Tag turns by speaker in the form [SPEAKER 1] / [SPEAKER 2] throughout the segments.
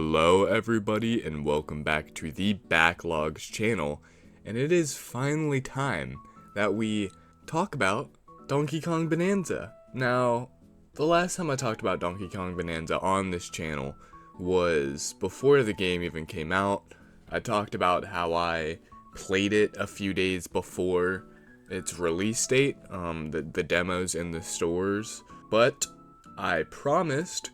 [SPEAKER 1] Hello everybody and welcome back to the Backlogs channel, and it is finally time that we talk about Donkey Kong Bananza. Now, the last time I talked about Donkey Kong Bananza on this channel was before the game even came out. I talked about how I played it a few days before its release date, the demos in the stores, but I promised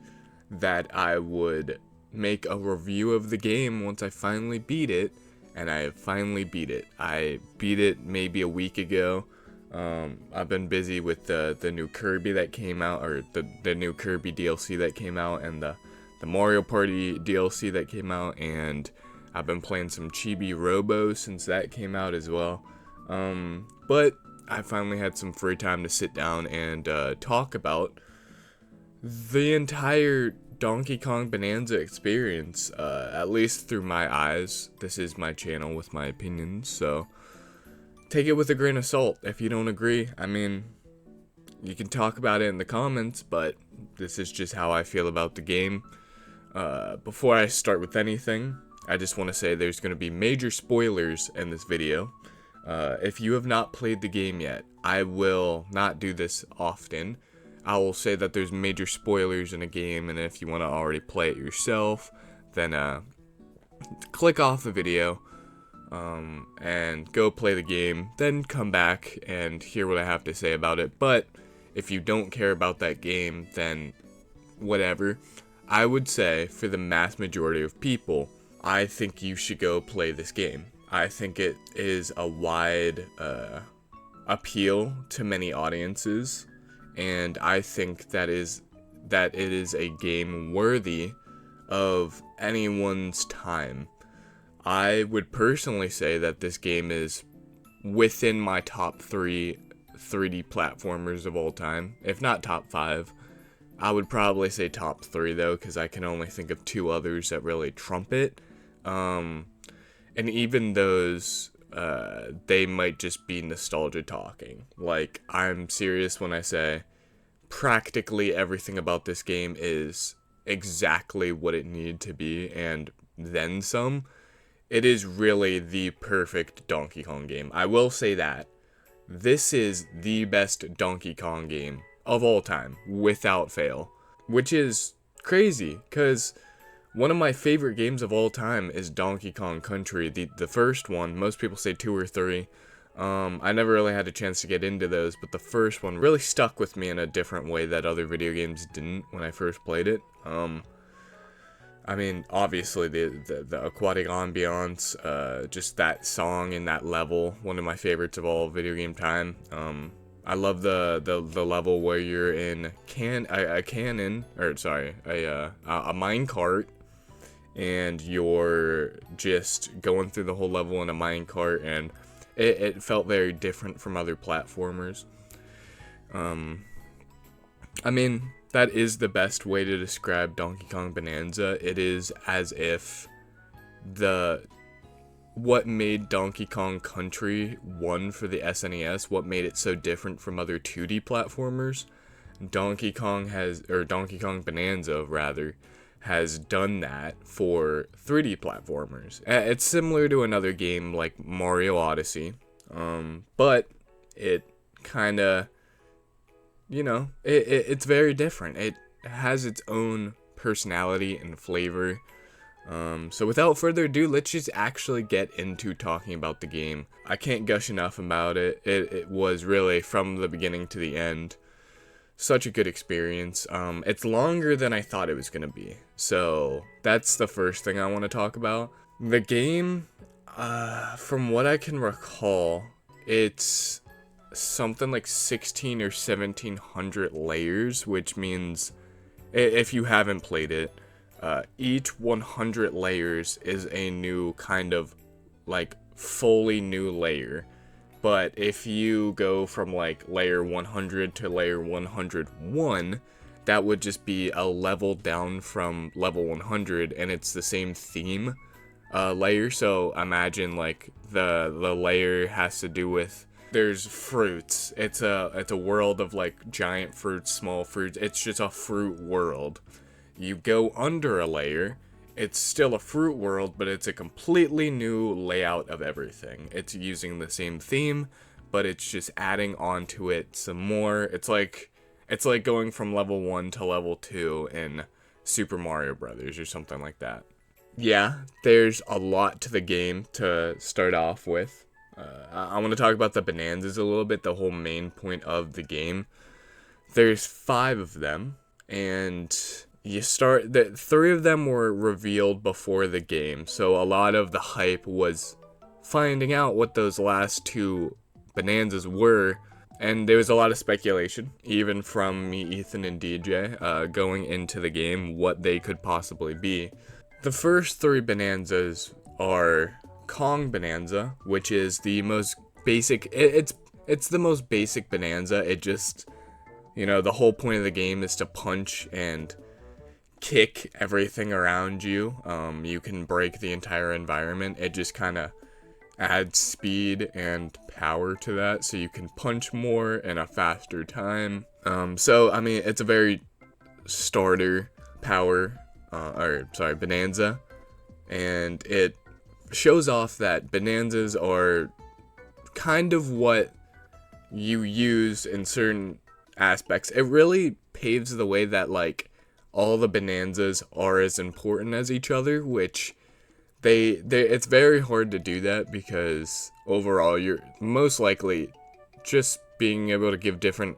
[SPEAKER 1] that I would make a review of the game once I finally beat it, and I finally beat it. I beat it maybe a week ago. I've been busy with the new Kirby that came out, or the new Kirby DLC that came out, and the Mario Party DLC that came out, and I've been playing some Chibi Robo since that came out as well. But I finally had some free time to sit down and talk about the entire Donkey Kong Bananza experience, at least through my eyes. This is my channel with my opinions, so take it with a grain of salt. If you don't agree, I mean, you can talk about it in the comments, but this is just how I feel about the game. Before I start with anything, I just want to say there's going to be major spoilers in this video. If you have not played the game yet, I will not do this often. I will say that there's major spoilers in a game, and if you want to already play it yourself, then click off the video and go play the game, then come back and hear what I have to say about it. But if you don't care about that game, then whatever. I would say for the mass majority of people, I think you should go play this game. I think it is a wide appeal to many audiences, and I think that it is a game worthy of anyone's time. I would personally say that this game is within my top 3 3D platformers of all time, if not top 5. I would probably say top 3 though, because I can only think of 2 others that really trump it. And even those, they might just be nostalgia talking. Like, I'm serious when I say practically everything about this game is exactly what it needed to be, and then some. It is really the perfect Donkey Kong game. I will say that. This is the best Donkey Kong game of all time, without fail. Which is crazy, because one of my favorite games of all time is Donkey Kong Country, the first one. Most people say 2 or 3. I never really had a chance to get into those, but the first one really stuck with me in a different way that other video games didn't when I first played it. I mean, obviously the aquatic ambiance, just that song and that level, one of my favorites of all video game time. I love the level where you're in a mine cart, and you're just going through the whole level in a mine cart, and it felt very different from other platformers. I mean, that is the best way to describe Donkey Kong Bananza. It is as if what made Donkey Kong Country 1 for the SNES, what made it so different from other 2D platformers, Donkey Kong Bananza rather, has done that for 3D platformers. It's similar to another game like Mario Odyssey, but it kind of, it's very different. It has its own personality and flavor. So without further ado, let's just actually get into talking about the game. I can't gush enough about it. It was really, from the beginning to the end, such a good experience. It's longer than I thought it was going to be. So that's the first thing I want to talk about. The game, from what I can recall, it's something like 16 or 1700 layers, which means, if you haven't played it, each 100 layers is a new kind of, like, fully new layer. But if you go from, like, layer 100 to layer 101, that would just be a level down from level 100, and it's the same theme layer. So imagine, like, the layer has to do with, there's fruits. It's a world of, like, giant fruits, small fruits. It's just a fruit world. You go under a layer, it's still a fruit world, but it's a completely new layout of everything. It's using the same theme, but it's just adding onto it some more. It's like going from level 1 to level 2 in Super Mario Brothers or something like that. Yeah, there's a lot to the game to start off with. I want to talk about the Bananzas a little bit, the whole main point of the game. There's 5 of them, and the 3 of them were revealed before the game, so a lot of the hype was finding out what those last 2 Bananzas were, and there was a lot of speculation, even from me, Ethan, and DJ, going into the game, what they could possibly be. The first 3 Bananzas are Kong Bananza, which is the most basic, it's the most basic Bananza. It just, the whole point of the game is to punch and kick everything around you. You can break the entire environment. It just kind of adds speed and power to that, so you can punch more in a faster time. It's a very starter power, Bananza, and it shows off that Bananzas are kind of what you use in certain aspects. It really paves the way that, like, all the Bananzas are as important as each other, which it's very hard to do that, because overall you're most likely just being able to give different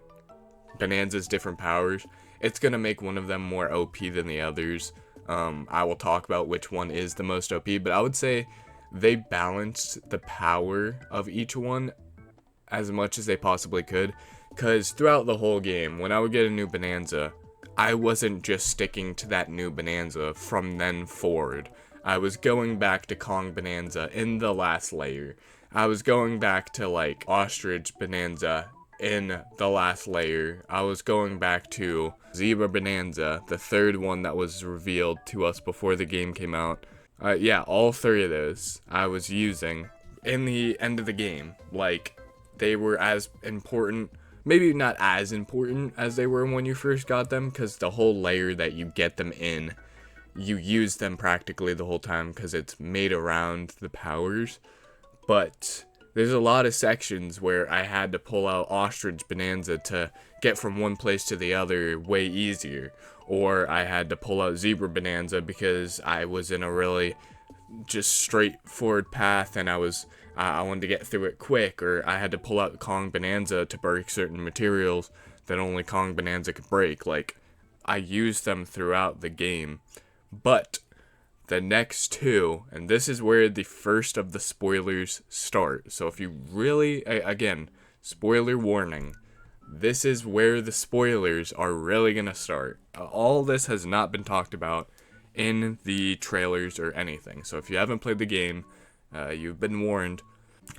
[SPEAKER 1] Bananzas different powers. It's gonna make one of them more OP than the others. I will talk about which one is the most OP, but I would say they balanced the power of each one as much as they possibly could, because throughout the whole game, when I would get a new Bananza, I wasn't just sticking to that new Bananza from then forward. I was going back to Kong Bananza in the last layer. I was going back to, like, Ostrich Bananza in the last layer. I was going back to Zebra Bananza, the 3rd one that was revealed to us before the game came out. All 3 of those I was using in the end of the game. Like, they were as important, maybe not as important as they were when you first got them, because the whole layer that you get them in, you use them practically the whole time because it's made around the powers. But there's a lot of sections where I had to pull out Ostrich Bananza to get from one place to the other way easier. Or I had to pull out Zebra Bananza because I was in a really just straightforward path and I wanted to get through it quick. Or I had to pull out Kong Bananza to break certain materials that only Kong Bananza could break. Like, I used them throughout the game. But the next 2, and this is where the first of the spoilers start. So if you really, again, spoiler warning, this is where the spoilers are really going to start. All this has not been talked about in the trailers or anything. So if you haven't played the game, you've been warned.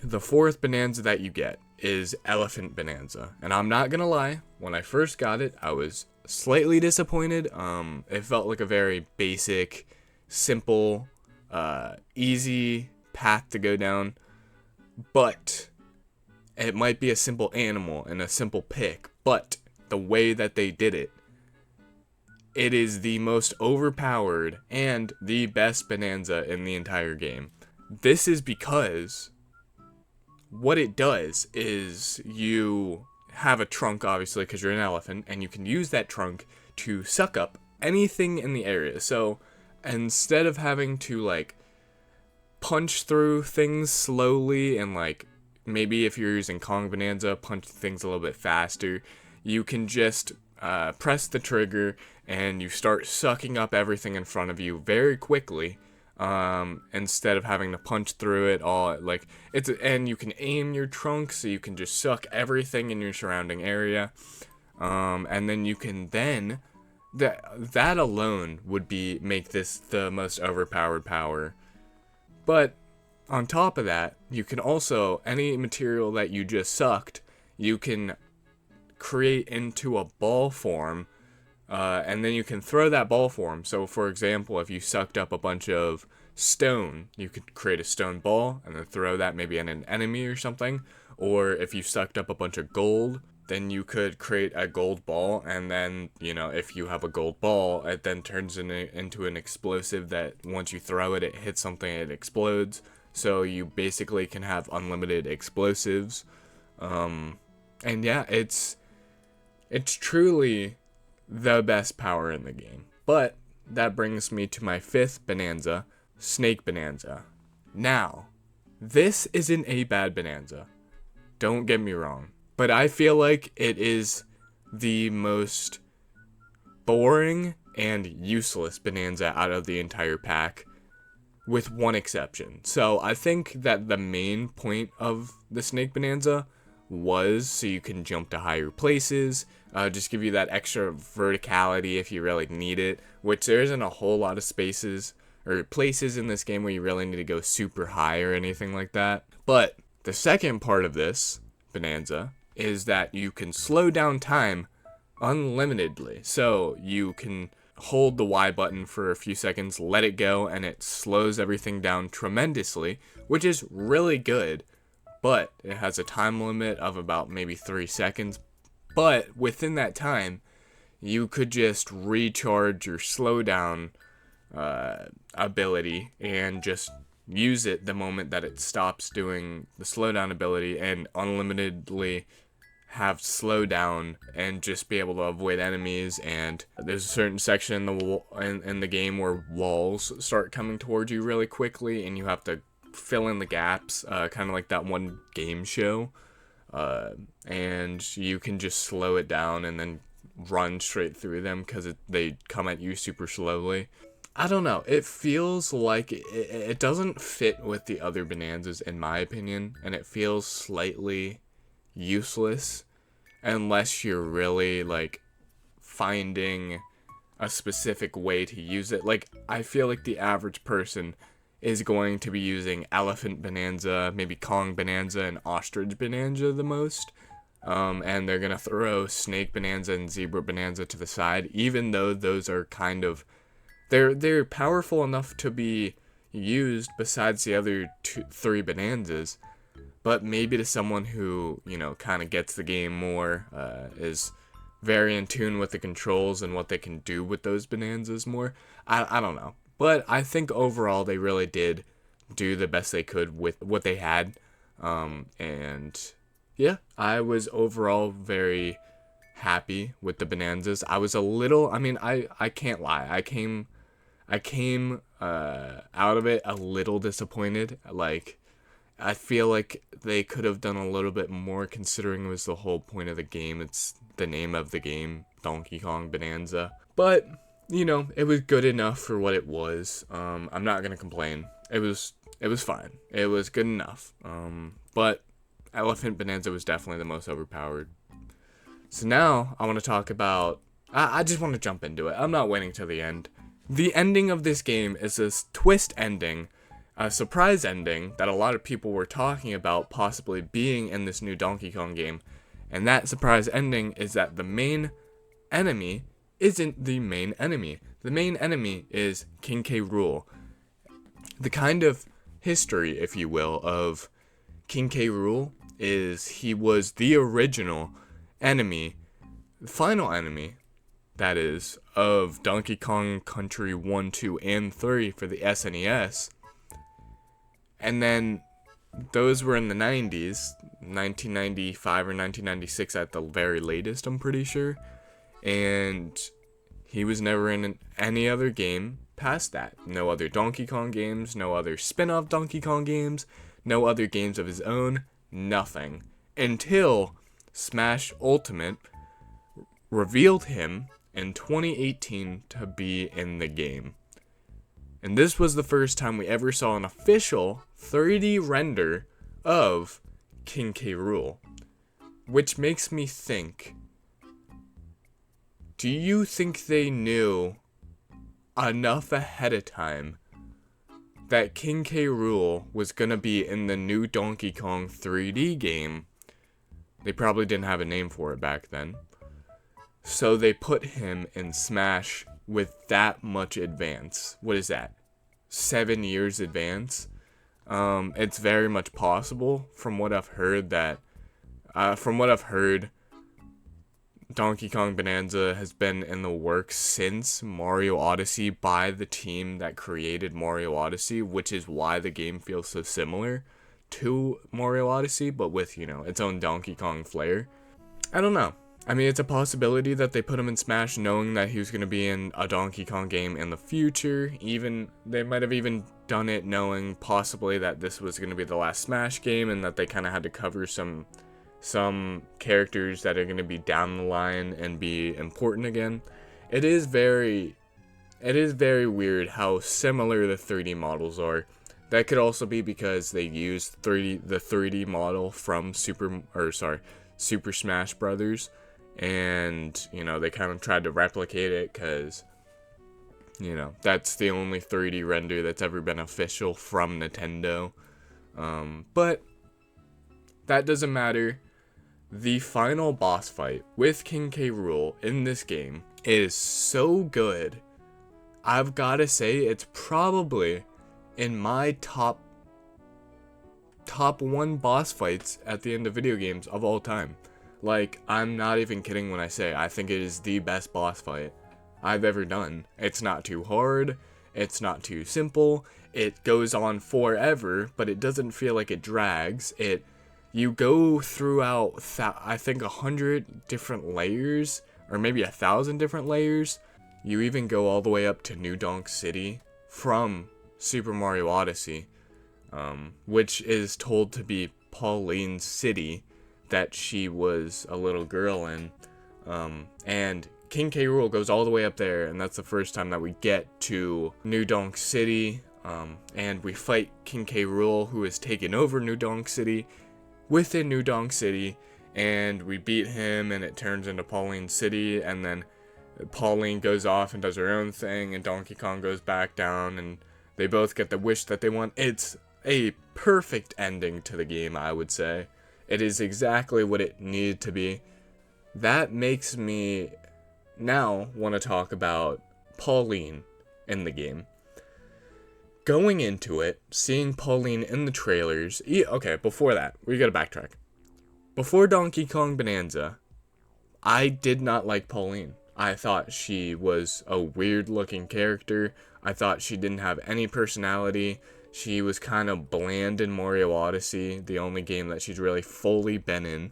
[SPEAKER 1] The 4th Bananza that you get is Elephant Bananza. And I'm not going to lie, when I first got it, I was slightly disappointed. It felt like a very basic, simple, easy path to go down, but it might be a simple animal and a simple pick, but the way that they did it, it is the most overpowered and the best Bananza in the entire game. This is because what it does is you have a trunk, obviously, because you're an elephant, and you can use that trunk to suck up anything in the area. So instead of having to, like, punch through things slowly and, like, maybe if you're using Kong Bananza, punch things a little bit faster, you can just press the trigger and you start sucking up everything in front of you very quickly, instead of having to punch through it all. Like, and you can aim your trunk, so you can just suck everything in your surrounding area, and then you can that alone would make this the most overpowered power. But on top of that, you can also, any material that you just sucked, you can create into a ball form, and then you can throw that ball form. So for example, if you sucked up a bunch of stone, you could create a stone ball and then throw that maybe at an enemy or something. Or if you sucked up a bunch of gold, then you could create a gold ball, and then, if you have a gold ball, it then turns into an explosive that once you throw it, it hits something, it explodes. So you basically can have unlimited explosives. And yeah, it's truly the best power in the game. But that brings me to my fifth Bananza, Snake Bananza. Now, this isn't a bad Bananza. Don't get me wrong. But I feel like it is the most boring and useless Bananza out of the entire pack, with one exception. So I think that the main point of the Snake Bananza was so you can jump to higher places, just give you that extra verticality if you really need it, which there isn't a whole lot of spaces or places in this game where you really need to go super high or anything like that. But the second part of this Bananza is that you can slow down time unlimitedly. So you can hold the Y button for a few seconds, let it go, and it slows everything down tremendously, which is really good. But it has a time limit of about maybe 3 seconds. But within that time, you could just recharge your slowdown ability and just use it the moment that it stops doing the slowdown ability, and unlimitedly have slowdown and just be able to avoid enemies. And there's a certain section in the game where walls start coming towards you really quickly, and you have to fill in the gaps, kind of like that one game show. And you can just slow it down and then run straight through them because they come at you super slowly. I don't know. It feels like it doesn't fit with the other Bananzas, in my opinion, and it feels slightly useless unless you're really like finding a specific way to use it. Like, I feel like the average person is going to be using Elephant Bananza, maybe Kong Bananza, and Ostrich Bananza the most. And they're gonna throw Snake Bananza and Zebra Bananza to the side, even though those are kind of they're powerful enough to be used besides the other three Bananzas. But maybe to someone who, kind of gets the game more, is very in tune with the controls and what they can do with those Bananzas more. I don't know. But I think overall they really did do the best they could with what they had. And yeah, I was overall very happy with the Bananzas. I was a little, I can't lie. I came out of it a little disappointed. Like, I feel like they could have done a little bit more, considering it was the whole point of the game. It's the name of the game, Donkey Kong Bananza. But, it was good enough for what it was. I'm not gonna complain. It was fine. It was good enough. But Elephant Bananza was definitely the most overpowered. So now I want to talk about, I just want to jump into it. I'm not waiting till the end. The ending of this game is this twist ending, a surprise ending that a lot of people were talking about possibly being in this new Donkey Kong game. And that surprise ending is that the main enemy isn't the main enemy. The main enemy is King K. Rool. The kind of history, if you will, of King K. Rool is he was the original enemy, the final enemy, that is, of Donkey Kong Country 1, 2, and 3 for the SNES. And then those were in the 90s, 1995 or 1996 at the very latest, I'm pretty sure. And he was never in any other game past that. No other Donkey Kong games, no other spin-off Donkey Kong games, no other games of his own, nothing. Until Smash Ultimate revealed him in 2018 to be in the game. And this was the first time we ever saw an official 3D render of King K. Rool. Which makes me think, do you think they knew enough ahead of time that King K. Rool was gonna be in the new Donkey Kong 3D game? They probably didn't have a name for it back then. So they put him in Smash with that much advance. What is that? 7 years advance? It's very much possible from what I've heard Donkey Kong Bananza has been in the works since Mario Odyssey by the team that created Mario Odyssey, which is why the game feels so similar to Mario Odyssey, but with, its own Donkey Kong flair. I don't know. I mean, it's a possibility that they put him in Smash knowing that he was going to be in a Donkey Kong game in the future. They might have even done it knowing possibly that this was going to be the last Smash game and that they kind of had to cover some characters that are going to be down the line and be important again. It is very weird how similar the 3D models are. That could also be because they used the 3D model from Super Smash Brothers, and they kind of tried to replicate it because that's the only 3D render that's ever been official from Nintendo. But that doesn't matter. The final boss fight with King K. Rool in this game is so good. I've got to say it's probably in my top 1 boss fights at the end of video games of all time. Like, I'm not even kidding when I say I think it is the best boss fight I've ever done. It's not too hard, it's not too simple, it goes on forever, but it doesn't feel like it drags. You go throughout, I think, 100 different layers, or maybe 1,000 different layers. You even go all the way up to New Donk City from Super Mario Odyssey, which is told to be Pauline's city that she was a little girl in. And King K. Rool goes all the way up there, and that's the first time that we get to New Donk City, and we fight King K. Rool, who has taken over New Donk City, within New Donk City, and we beat him, and it turns into Pauline's city, and then Pauline goes off and does her own thing, and Donkey Kong goes back down, and they both get the wish that they want. It's a perfect ending to the game, I would say. It is exactly what it needed to be. That makes me now want to talk about Pauline in the game. Going into it, seeing Pauline in the trailers... Okay, before that, we gotta backtrack. Before Donkey Kong Bananza, I did not like Pauline. I thought she was a weird-looking character. I thought she didn't have any personality. She was kind of bland in Mario Odyssey, the only game that she's really fully been in.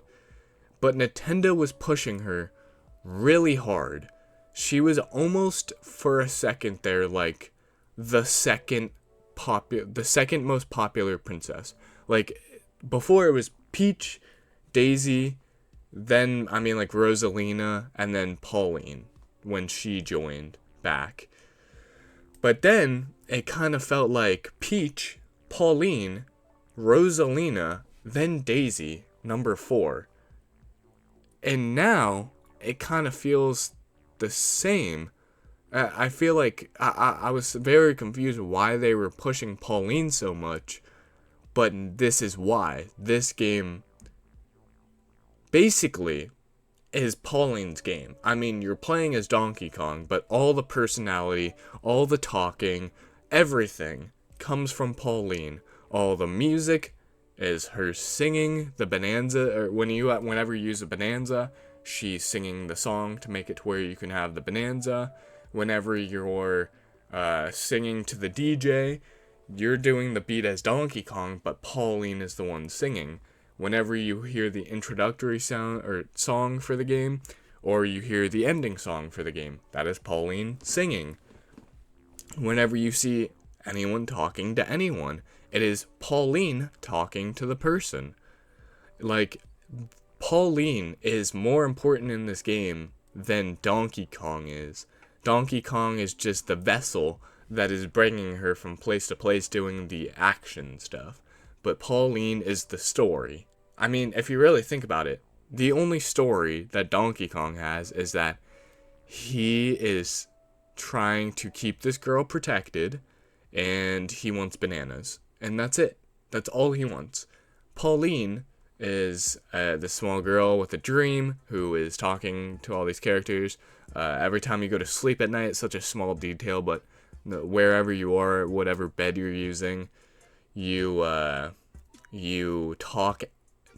[SPEAKER 1] But Nintendo was pushing her really hard. She was almost, for a second there, like the second most popular princess. Like, before it was Peach, Daisy, then, like Rosalina, and then Pauline, when she joined back. But then, it kind of felt like Peach, Pauline, Rosalina, then Daisy, number 4. And now, it kind of feels the same. I feel like I was very confused why they were pushing Pauline so much, but this is why. This game basically is Pauline's game. I mean, you're playing as Donkey Kong, but all the personality, all the talking, everything comes from Pauline. All the music is her singing the Bananza, or whenever you use a Bananza, she's singing the song to make it to where you can have the Bananza. Whenever you're singing to the DJ, you're doing the beat as Donkey Kong, but Pauline is the one singing. Whenever you hear the introductory sound or song for the game, or you hear the ending song for the game, that is Pauline singing. Whenever you see anyone talking to anyone, it is Pauline talking to the person. Like, Pauline is more important in this game than Donkey Kong is. Donkey Kong is just the vessel that is bringing her from place to place doing the action stuff. But Pauline is the story. I mean, if you really think about it, the only story that Donkey Kong has is that he is trying to keep this girl protected, and he wants bananas. And that's it. That's all he wants. Pauline is the small girl with a dream who is talking to all these characters. Every time you go to sleep at night, it's such a small detail, but wherever you are, whatever bed you're using, you talk.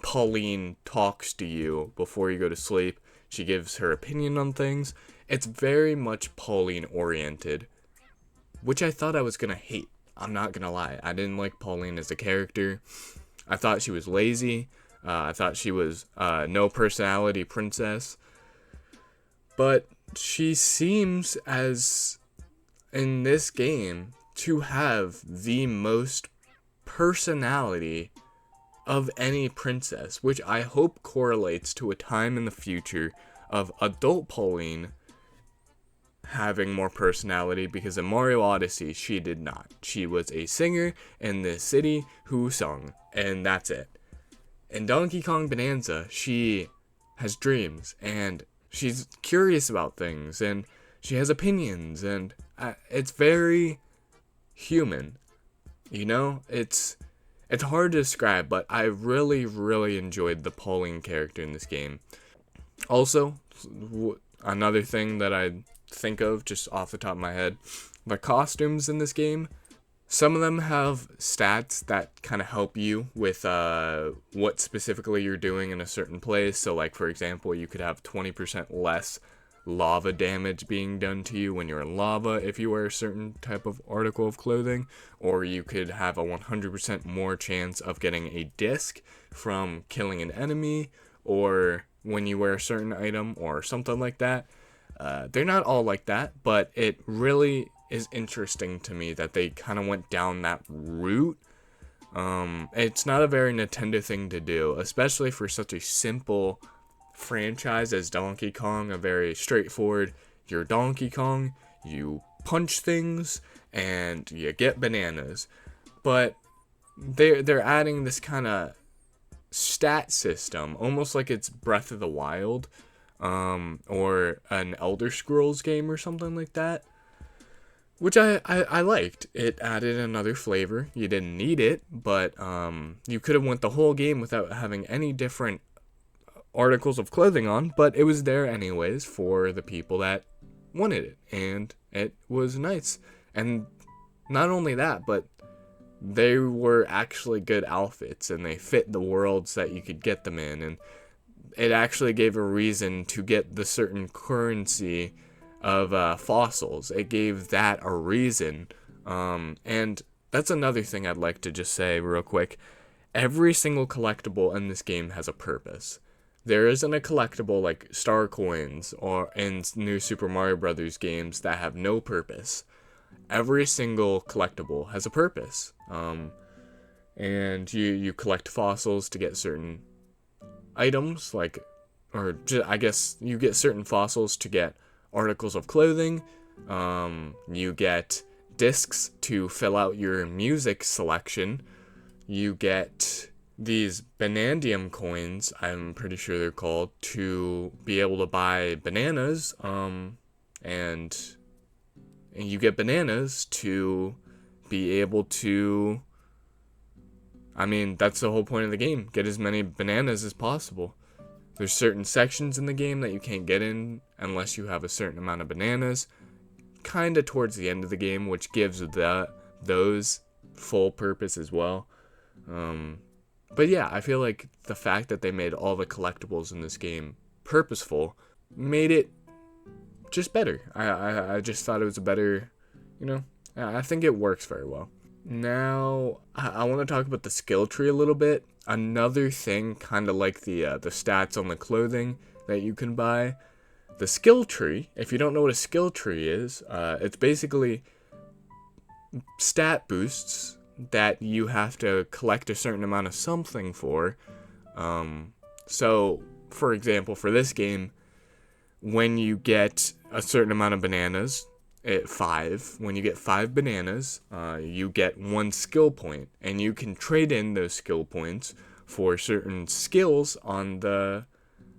[SPEAKER 1] Pauline talks to you before you go to sleep. She gives her opinion on things. It's very much Pauline oriented, which I thought I was gonna hate. I'm not gonna lie. I didn't like Pauline as a character. I thought she was lazy. I thought she was no personality princess. But she seems, as in this game, to have the most personality of any princess, which I hope correlates to a time in the future of adult Pauline having more personality, because in Mario Odyssey, she did not. She was a singer in the city who sung, and that's it. In Donkey Kong Bananza, she has dreams, and she's curious about things, and she has opinions, and it's very human. You know, it's hard to describe, but I really, really enjoyed the Pauline character in this game. Also, another thing that I think of just off the top of my head, the costumes in this game, some of them have stats that kind of help you with what specifically you're doing in a certain place. So like, for example, you could have 20% less lava damage being done to you when you're in lava if you wear a certain type of article of clothing, or you could have a 100% more chance of getting a disc from killing an enemy, or when you wear a certain item or something like that. They're not all like that, but it really is interesting to me that they kind of went down that route. It's not a very Nintendo thing to do, especially for such a simple franchise as Donkey Kong. A very straightforward, you're Donkey Kong, you punch things, and you get bananas. But they're adding this kind of stat system, almost like it's Breath of the Wild, or an Elder Scrolls game or something like that, which I liked. It added another flavor. You didn't need it, but you could have went the whole game without having any different articles of clothing on, but it was there anyways for the people that wanted it, and it was nice. And not only that, but they were actually good outfits, and they fit the worlds that you could get them in, and it actually gave a reason to get the certain currency of fossils. It gave that a reason, and that's another thing I'd like to just say real quick. Every single collectible in this game has a purpose. There isn't a collectible like star coins or in new Super Mario Brothers games that have no purpose. Every single collectible has a purpose. And you collect fossils to get certain items, like, or I guess you get certain fossils to get articles of clothing. You get discs to fill out your music selection. You get these Banandium coins, I'm pretty sure they're called, to be able to buy bananas. And you get bananas to be able to, I mean, that's the whole point of the game. Get as many bananas as possible. There's certain sections in the game that you can't get in unless you have a certain amount of bananas, kind of towards the end of the game, which gives those full purpose as well. But yeah, I feel like the fact that they made all the collectibles in this game purposeful made it just better. I just thought it was a better, I think it works very well. Now, I want to talk about the skill tree a little bit. Another thing, kind of like the stats on the clothing that you can buy. The skill tree, if you don't know what a skill tree is, it's basically stat boosts that you have to collect a certain amount of something for. So, for example, for this game, when you get a certain amount of bananas, when you get 5 bananas, you get 1 skill point, and you can trade in those skill points for certain skills on the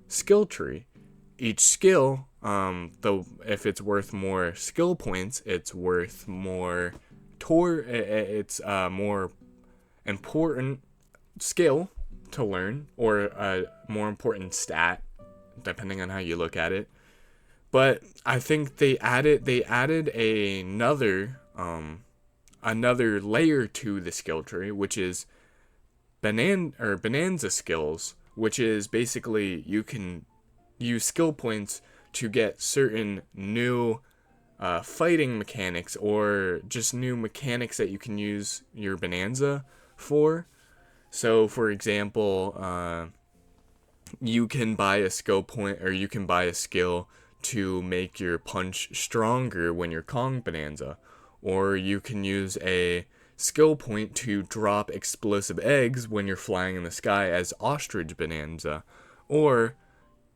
[SPEAKER 1] skill tree. Each skill, if it's worth more skill points, it's worth more it's a more important skill to learn, or a more important stat, depending on how you look at it. But I think they added another layer to the skill tree, which is Bananza skills, which is basically you can use skill points to get certain new fighting mechanics, or just new mechanics that you can use your Bananza for. So, for example, you can buy a skill point, or you can buy a skill to make your punch stronger when you're Kong Bananza. Or you can use a skill point to drop explosive eggs when you're flying in the sky as Ostrich Bananza. Or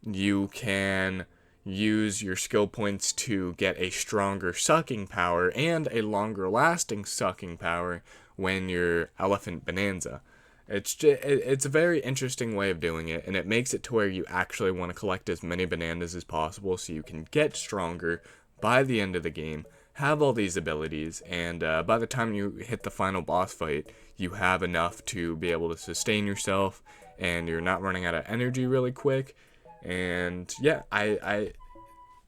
[SPEAKER 1] you can use your skill points to get a stronger sucking power and a longer lasting sucking power when you're Elephant Bananza. It's a very interesting way of doing it, and it makes it to where you actually want to collect as many bananas as possible so you can get stronger by the end of the game, have all these abilities, and by the time you hit the final boss fight, you have enough to be able to sustain yourself, and you're not running out of energy really quick. And yeah, I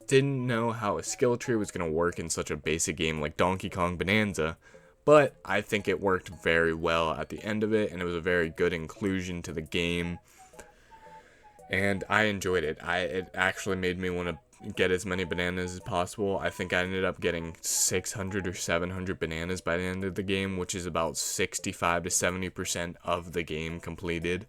[SPEAKER 1] didn't know how a skill tree was going to work in such a basic game like Donkey Kong Bananza, but I think it worked very well at the end of it, and it was a very good inclusion to the game, and I enjoyed it. It actually made me want to get as many bananas as possible. I think I ended up getting 600 or 700 bananas by the end of the game, which is about 65 to 70% of the game completed.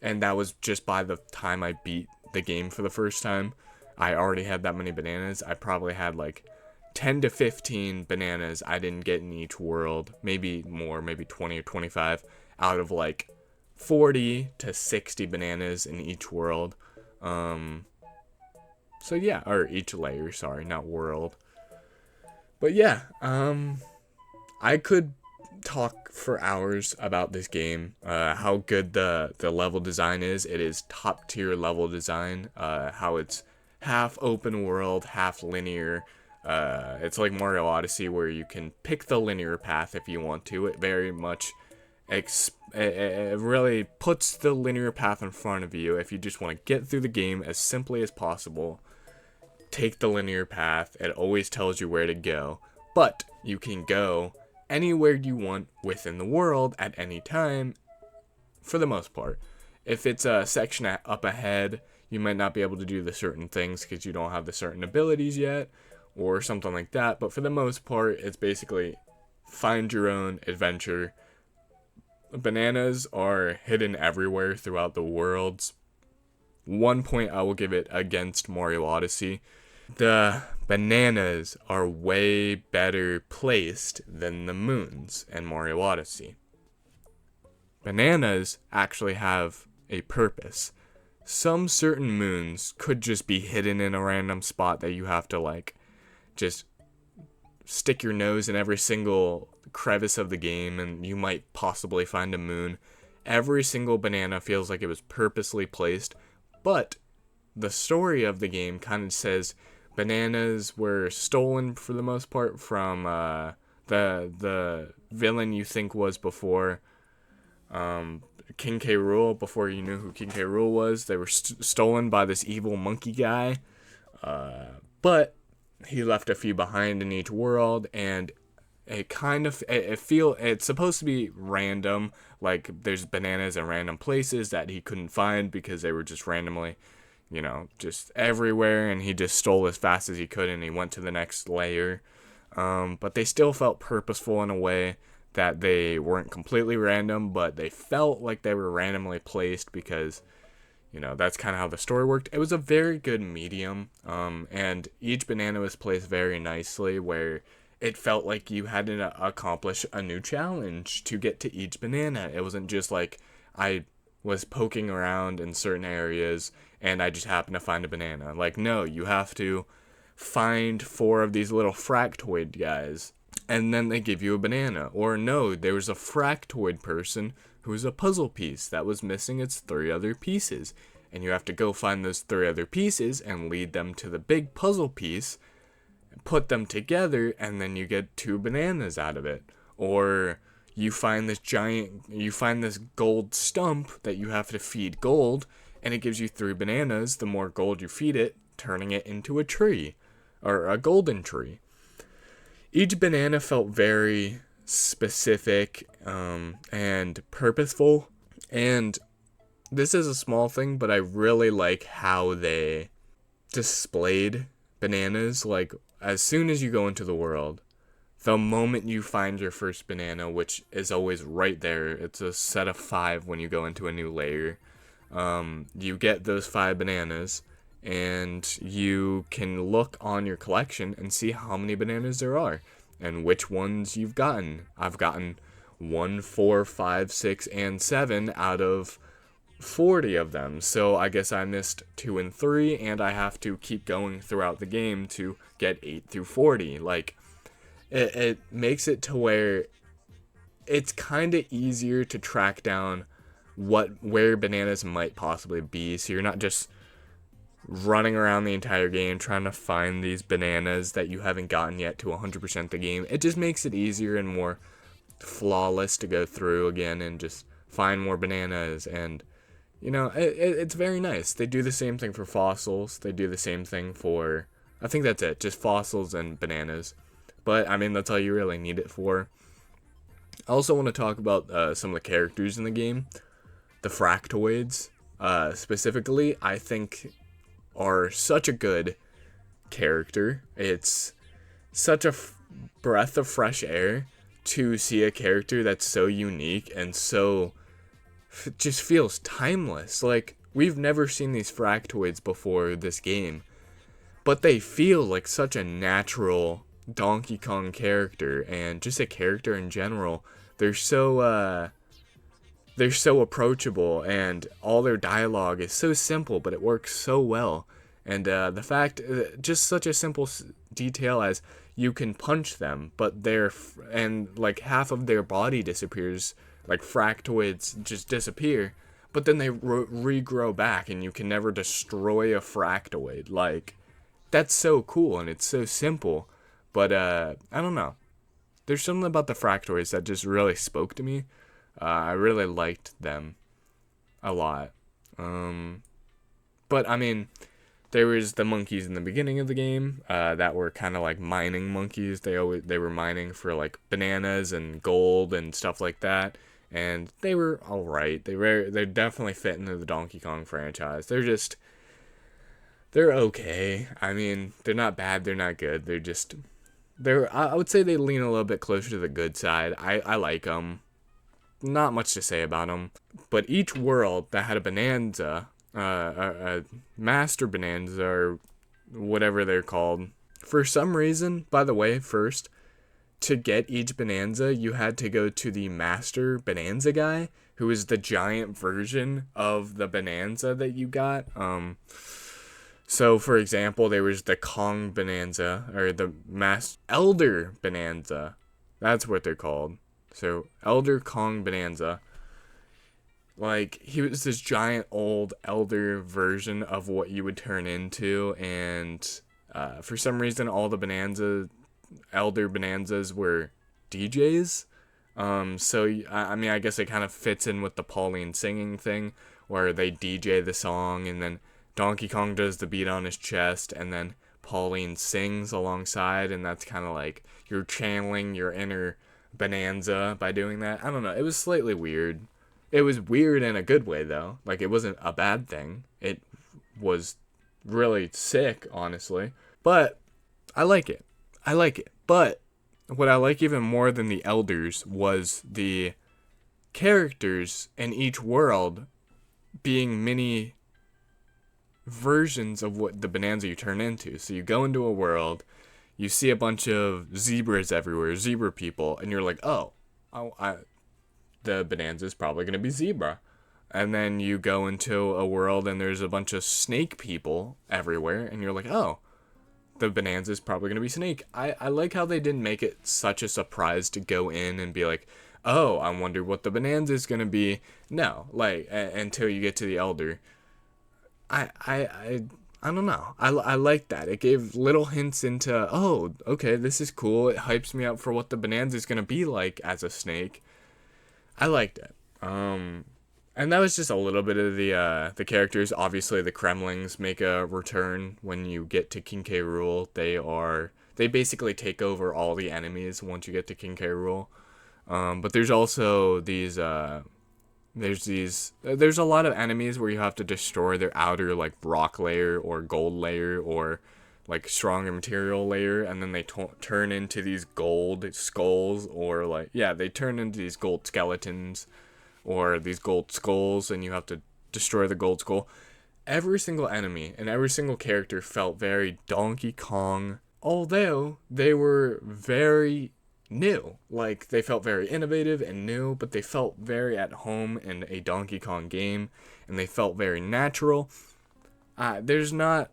[SPEAKER 1] And that was just by the time I beat the game for the first time. I already had that many bananas. I probably had like 10 to 15 bananas I didn't get in each world, maybe more, maybe 20 or 25, out of like 40 to 60 bananas in each world. So yeah, or each layer, sorry, not world. But yeah, I could talk for hours about this game, how good the level design is. It is top tier level design, how it's half open world, half linear. It's like Mario Odyssey, where you can pick the linear path if you want to. It very much it really puts the linear path in front of you. If you just want to get through the game as simply as possible, take the linear path. It always tells you where to go, but you can go anywhere you want within the world at any time, for the most part. If it's a section up ahead, you might not be able to do the certain things because you don't have the certain abilities yet, or something like that. But for the most part, it's basically find your own adventure. Bananas are hidden everywhere throughout the worlds. One point I will give it against Mario Odyssey: the bananas are way better placed than the moons in Mario Odyssey. Bananas actually have a purpose. Some certain moons could just be hidden in a random spot that you have to like just stick your nose in every single crevice of the game, and you might possibly find a moon. Every single banana feels like it was purposely placed, but the story of the game kind of says bananas were stolen for the most part from the villain you think was before King K. Rool. Before you knew who King K. Rool was, they were stolen by this evil monkey guy, but he left a few behind in each world, and it's supposed to be random, like there's bananas in random places that he couldn't find because they were just randomly, just everywhere, and he just stole as fast as he could and he went to the next layer. But they still felt purposeful in a way that they weren't completely random, but they felt like they were randomly placed because that's kind of how the story worked. It was a very good medium, and each banana was placed very nicely, where it felt like you had to accomplish a new challenge to get to each banana. It wasn't just like I was poking around in certain areas and I just happened to find a banana. Like, no, you have to find 4 of these little fractoid guys, and then they give you a banana. Or no, there was a fractoid person who was a puzzle piece that was missing its 3 other pieces, and you have to go find those 3 other pieces and lead them to the big puzzle piece, put them together, and then you get 2 bananas out of it. Or you find this gold stump that you have to feed gold, and it gives you 3 bananas. The more gold you feed it, turning it into a tree, or a golden tree. Each banana felt very specific and purposeful, and this is a small thing, but I really like how they displayed bananas. Like, as soon as you go into the world, the moment you find your first banana, which is always right there, it's a set of 5 when you go into a new layer. You get those 5 bananas, and you can look on your collection and see how many bananas there are and which ones you've gotten. I've gotten 1, 4, 5, 6, and 7 out of 40 of them, so I guess I missed 2 and 3, and I have to keep going throughout the game to get 8 through 40. Like, it makes it to where it's kind of easier to track down where bananas might possibly be, so you're not just running around the entire game trying to find these bananas that you haven't gotten yet to 100% the game. It just makes it easier and more flawless to go through again and just find more bananas. And it's very nice. They do the same thing for fossils. They do the same thing for, I think that's it, just fossils and bananas. But I mean, that's all you really need it for. I also want to talk about some of the characters in the game. The Fractoids, specifically, I think are such a good character. It's such a breath of fresh air to see a character that's so unique and so just feels timeless. Like, we've never seen these Fractoids before this game, but they feel like such a natural Donkey Kong character, and just a character in general. They're so approachable, and all their dialogue is so simple, but it works so well. And the fact, just such a simple detail as you can punch them, but and like half of their body disappears, like Fractoids just disappear, but then they regrow back, and you can never destroy a Fractoid. Like, that's so cool, and it's so simple. But I don't know. There's something about the Fractoids that just really spoke to me. I really liked them a lot. But I mean, there was the monkeys in the beginning of the game that were kind of like mining monkeys. They were mining for like bananas and gold and stuff like that, and they were all right. They definitely fit into the Donkey Kong franchise. They're okay. I mean, they're not bad. They're not good. I would say they lean a little bit closer to the good side. I like them. Not much to say about them. But each world that had a Bonanza, a Master Bonanza, or whatever they're called, for some reason, by the way, first, to get each Bonanza, you had to go to the Master Bonanza guy, who is the giant version of the Bonanza that you got. So, for example, there was the Kong Bonanza, or the Elder Bonanza. That's what they're called. So, Elder Kong Bonanza. Like, he was this giant old elder version of what you would turn into, and for some reason, all the Elder Bonanzas were DJs. So, I mean, I guess it kind of fits in with the Pauline singing thing, where they DJ the song, and then Donkey Kong does the beat on his chest, and then Pauline sings alongside, and that's kind of like you're channeling your inner Bonanza by doing that. I don't know. It was slightly weird. It was weird in a good way, though. Like, it wasn't a bad thing. It was really sick, honestly. But I like it. But what I like even more than the elders was the characters in each world being mini versions of what the Bonanza you turn into. So you go into a world, you see a bunch of zebras everywhere, zebra people, and you're like, the Bonanza is probably going to be zebra. And then you go into a world and there's a bunch of snake people everywhere, and you're like, the Bonanza is probably going to be snake. I like how they didn't make it such a surprise to go in and be like, I wonder what the Bonanza is going to be. No, like, until you get to the Elder. I don't know. I like that. It gave little hints into, okay, this is cool. It hypes me up for what the Bonanza is going to be like as a snake. I liked it. And that was just a little bit of the characters. Obviously, the Kremlings make a return when you get to King K. Rool. They basically take over all the enemies once you get to King K. Rool. But there's also these there's a lot of enemies where you have to destroy their outer like rock layer or gold layer or like stronger material layer, and then they turn into these gold skulls, or like, yeah, they turn into these gold skeletons or these gold skulls, and you have to destroy the gold skull. Every single enemy and every single character felt very Donkey Kong, although they were very new. Like, they felt very innovative and new, but they felt very at home in a Donkey Kong game, and they felt very natural. There's not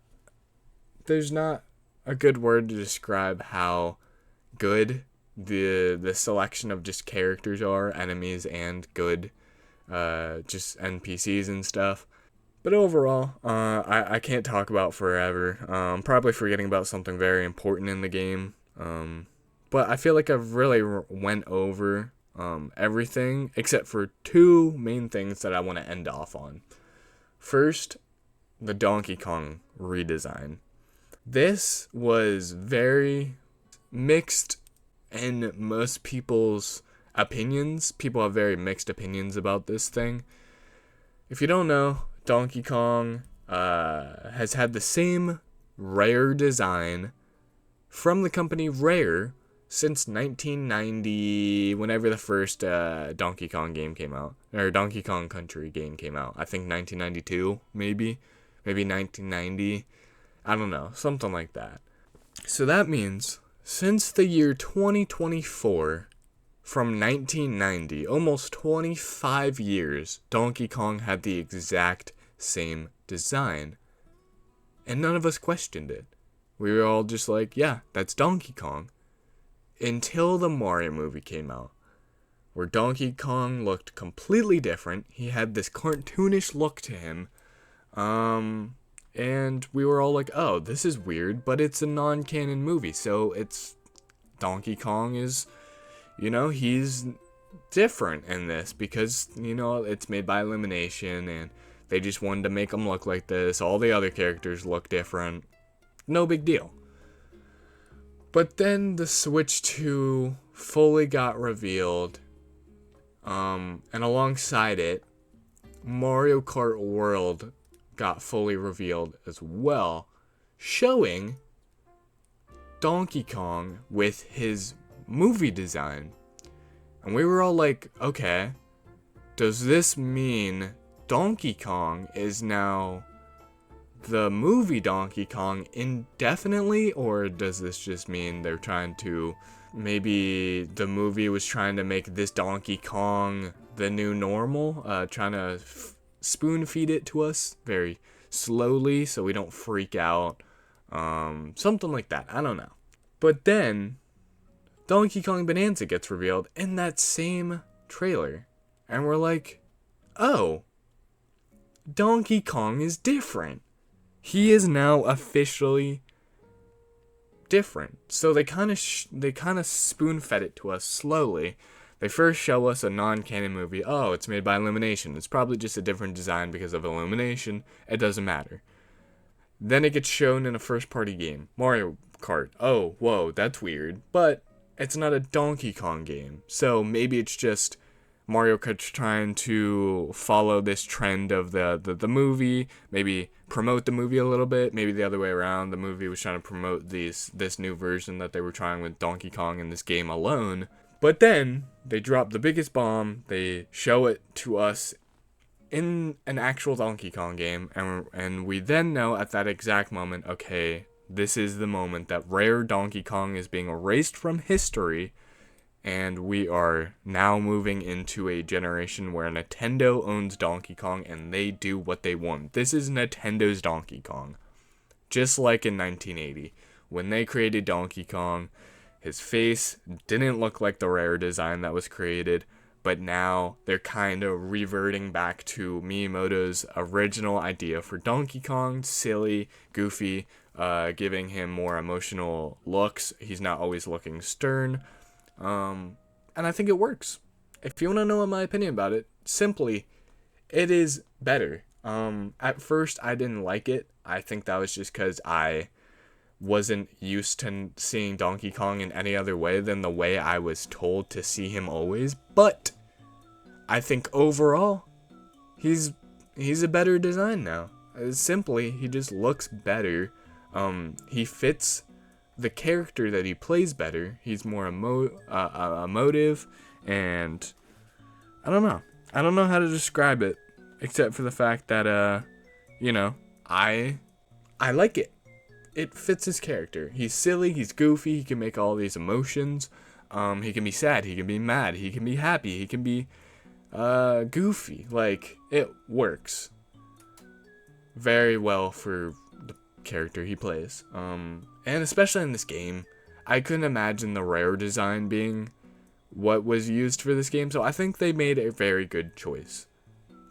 [SPEAKER 1] a good word to describe how good the selection of just characters are, enemies and good just NPCs and stuff. But overall, I can't talk about forever. I'm probably forgetting about something very important in the game. But I feel like I've really went over everything except for two main things that I want to end off on. First, the Donkey Kong redesign. This was very mixed in most people's opinions. People have very mixed opinions about this thing. If you don't know, Donkey Kong has had the same Rare design from the company Rare since 1990, whenever the first Donkey Kong game came out, or Donkey Kong Country game came out. I think 1992, maybe 1990. I don't know, something like that. So that means since the year 2024, from 1990, almost 25 years, Donkey Kong had the exact same design. And none of us questioned it. We were all just like, yeah, that's Donkey Kong. Until the Mario movie came out, where Donkey Kong looked completely different. He had this cartoonish look to him. And we were all like, oh, this is weird, but it's a non-canon movie, so it's Donkey Kong is, he's different in this because, it's made by Illumination, and they just wanted to make him look like this. All the other characters look different. No big deal. But then the Switch 2 fully got revealed, and alongside it, Mario Kart World got fully revealed as well, showing Donkey Kong with his movie design. And we were all like, okay, does this mean Donkey Kong is now the movie Donkey Kong indefinitely, or does this just mean they're trying to, maybe the movie was trying to make this Donkey Kong the new normal, trying to spoon feed it to us very slowly so we don't freak out, something like that. I don't know. But then Donkey Kong Bananza gets revealed in that same trailer, and we're like, oh, Donkey Kong is different. He is now officially different. So they kind of spoon fed it to us slowly. They first show us a non-canon movie. Oh, it's made by Illumination. It's probably just a different design because of Illumination. It doesn't matter. Then it gets shown in a first-party game. Mario Kart. Oh, whoa, that's weird. But it's not a Donkey Kong game. So maybe it's just Mario Kart's trying to follow this trend of the movie. Maybe promote the movie a little bit. Maybe the other way around. The movie was trying to promote this new version that they were trying with Donkey Kong in this game alone. But then they drop the biggest bomb. They show it to us in an actual Donkey Kong game, and we then know at that exact moment, okay, this is the moment that Rare Donkey Kong is being erased from history, and we are now moving into a generation where Nintendo owns Donkey Kong and they do what they want. This is Nintendo's Donkey Kong. Just like in 1980, when they created Donkey Kong, his face didn't look like the Rare design that was created, but now they're kind of reverting back to Miyamoto's original idea for Donkey Kong, silly, goofy, giving him more emotional looks. He's not always looking stern, and I think it works. If you want to know my opinion about it, simply, it is better. At first, I didn't like it. I think that was just because I wasn't used to seeing Donkey Kong in any other way than the way I was told to see him always. But I think overall, he's a better design now. Simply, he just looks better. He fits the character that he plays better. He's more emotive, and I don't know. I don't know how to describe it, except for the fact that you know, I like it. It fits his character. He's silly, he's goofy, he can make all these emotions. He can be sad, he can be mad, he can be happy, he can be goofy. Like, it works very well for the character he plays. And especially in this game, I couldn't imagine the rare design being what was used for this game, so I think they made a very good choice.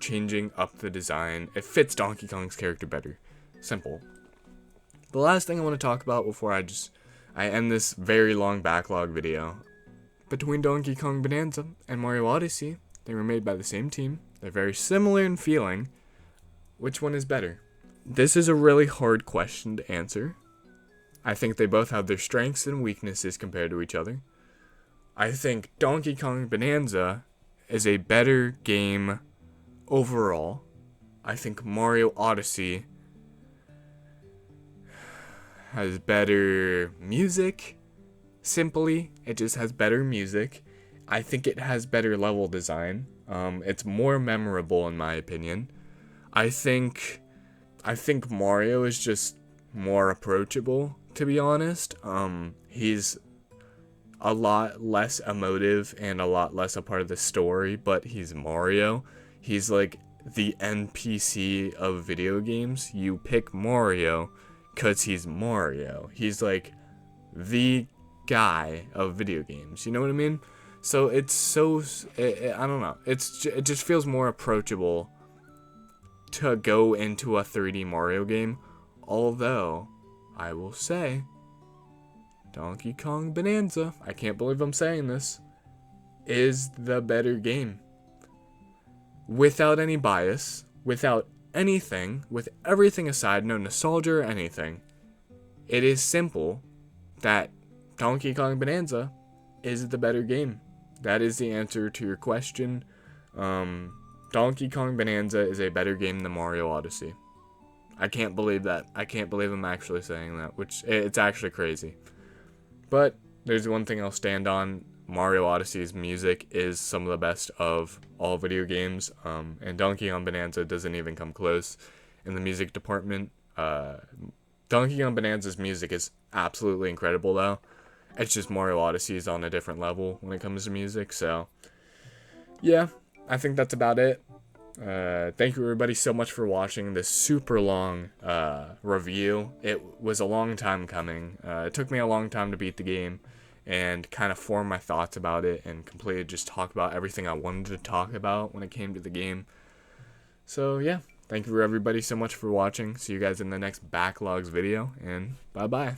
[SPEAKER 1] Changing up the design. It fits Donkey Kong's character better. Simple. The last thing I want to talk about before I end this very long backlog video. Between Donkey Kong Bananza and Mario Odyssey, they were made by the same team. They're very similar in feeling. Which one is better? This is a really hard question to answer. I think they both have their strengths and weaknesses compared to each other. I think Donkey Kong Bananza is a better game overall. I think Mario Odyssey has better music. Simply, it just has better music. I think it has better level design. It's more memorable in my opinion. I think Mario is just more approachable, to be honest. He's a lot less emotive and a lot less a part of the story, but he's Mario. He's like the NPC of video games. You pick Mario because he's Mario. He's like the guy of video games. You know what I mean? So it's so, I don't know. It just feels more approachable to go into a 3D Mario game. Although, I will say, Donkey Kong Bananza, I can't believe I'm saying this, is the better game. Without any bias, without anything, with everything aside, no nostalgia or anything, it is simple that Donkey Kong Bananza is the better game. That is the answer to your question. Donkey Kong Bananza is a better game than Mario Odyssey. I can't believe that. I can't believe I'm actually saying that, which it's actually crazy. But there's one thing I'll stand on. Mario Odyssey's music is some of the best of all video games, and Donkey Kong Bananza doesn't even come close in the music department. Donkey Kong Bananza's music is absolutely incredible, though. It's just Mario Odyssey is on a different level when it comes to music, so yeah, I think that's about it. Thank you everybody so much for watching this super long review. It was a long time coming. It took me a long time to beat the game and kind of form my thoughts about it and completely just talk about everything I wanted to talk about when it came to the game. So yeah, thank you everybody so much for watching. See you guys in the next Backlogs video, and bye bye.